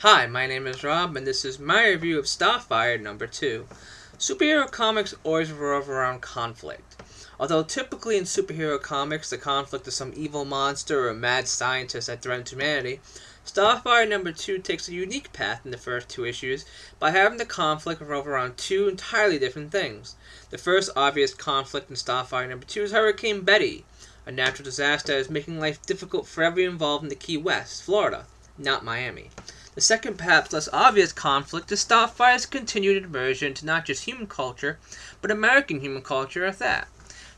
Hi, my name is Rob, and this is my review of Starfire number 2. Superhero comics always revolve around conflict. Although typically in superhero comics the conflict is some evil monster or mad scientist that threatens humanity, Starfire number 2 takes a unique path in the first two issues by having the conflict revolve around two entirely different things. The first obvious conflict in Starfire number 2 is Hurricane Betty, a natural disaster that is making life difficult for everyone involved in the Key West, Florida, not Miami. The second, perhaps less obvious conflict is Starfire's continued immersion into not just human culture, but American human culture at that.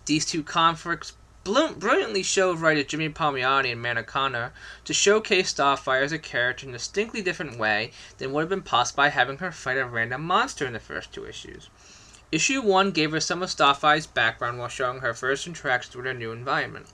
These two conflicts brilliantly showed writers Jimmy Palmiotti and Conner to showcase Starfire as a character in a distinctly different way than would have been possible by having her fight a random monster in the first two issues. Issue 1 gave her some of Starfire's background while showing her first interactions with her new environment.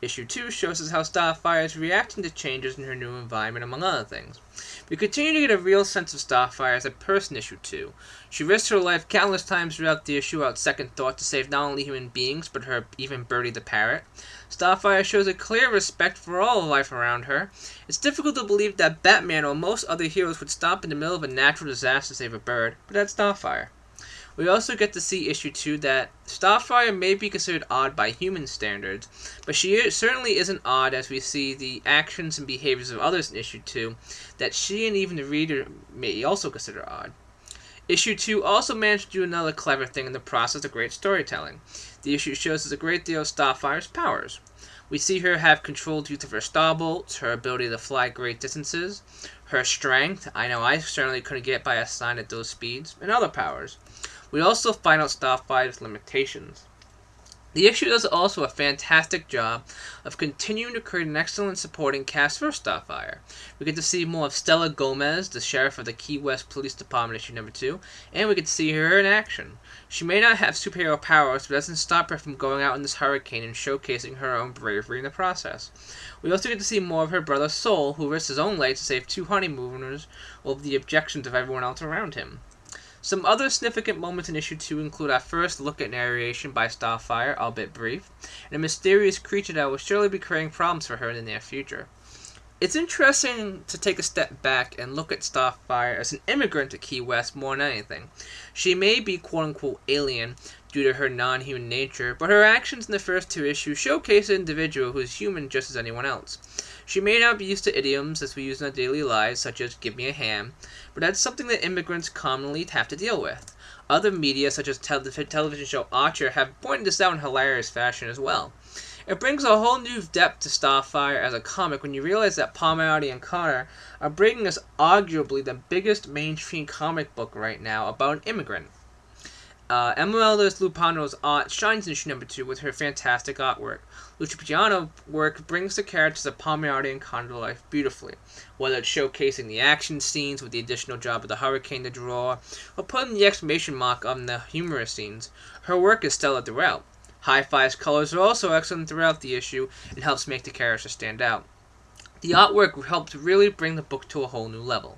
Issue 2 shows us how Starfire is reacting to changes in her new environment, among other things. We continue to get a real sense of Starfire as a person in Issue 2. She risked her life countless times throughout the issue without second thought to save not only human beings, but even Birdie the parrot. Starfire shows a clear respect for all of life around her. It's difficult to believe that Batman or most other heroes would stop in the middle of a natural disaster to save a bird, but that's Starfire. We also get to see Issue 2 that Starfire may be considered odd by human standards, but she certainly isn't odd as we see the actions and behaviors of others in Issue 2 that she and even the reader may also consider odd. Issue 2 also managed to do another clever thing in the process of great storytelling. The issue shows us a great deal of Starfire's powers. We see her have controlled use of her starbolts, her ability to fly great distances, her strength, I know I certainly couldn't get by a sign at those speeds, and other powers. We also find out Starfire's limitations. The issue does also a fantastic job of continuing to create an excellent supporting cast for Starfire. We get to see more of Stella Gomez, the sheriff of the Key West Police Department, issue number 2, and we get to see her in action. She may not have superhero powers, but it doesn't stop her from going out in this hurricane and showcasing her own bravery in the process. We also get to see more of her brother Soul, who risked his own life to save two honeymooners over the objections of everyone else around him. Some other significant moments in Issue 2 include our first look at narration by Starfire, albeit brief, and a mysterious creature that will surely be creating problems for her in the near future. It's interesting to take a step back and look at Starfire as an immigrant to Key West more than anything. She may be quote-unquote alien due to her non-human nature, but her actions in the first two issues showcase an individual who is human just as anyone else. She may not be used to idioms as we use in our daily lives, such as "give me a ham," but that's something that immigrants commonly have to deal with. Other media, such as television show Archer, have pointed this out in hilarious fashion as well. It brings a whole new depth to Starfire as a comic when you realize that Palmiotti and Conner are bringing us arguably the biggest mainstream comic book right now about an immigrant. Emeralda's Lupano's art shines in issue number 2 with her fantastic artwork. Lupacchino work brings the characters of Palmiotti and Conner to life beautifully, whether it's showcasing the action scenes with the additional job of the hurricane to draw, or putting the exclamation mark on the humorous scenes. Her work is stellar throughout. Hi-Fi's colors are also excellent throughout the issue and helps make the characters stand out. The artwork helps really bring the book to a whole new level.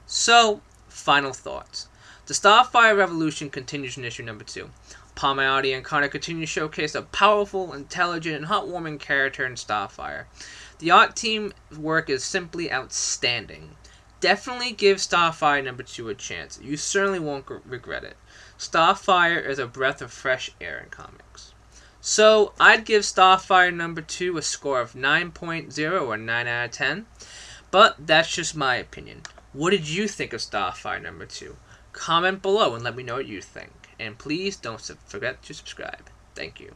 So, final thoughts. The Starfire revolution continues in issue number 2. Palmiotti and Conner continue to showcase a powerful, intelligent, and heartwarming character in Starfire. The art team's work is simply outstanding. Definitely give Starfire number 2 a chance. You certainly won't regret it. Starfire is a breath of fresh air in comics. So, I'd give Starfire number 2 a score of 9.0 or 9 out of 10. But that's just my opinion. What did you think of Starfire number 2? Comment below and let me know what you think. And please don't forget to subscribe. Thank you.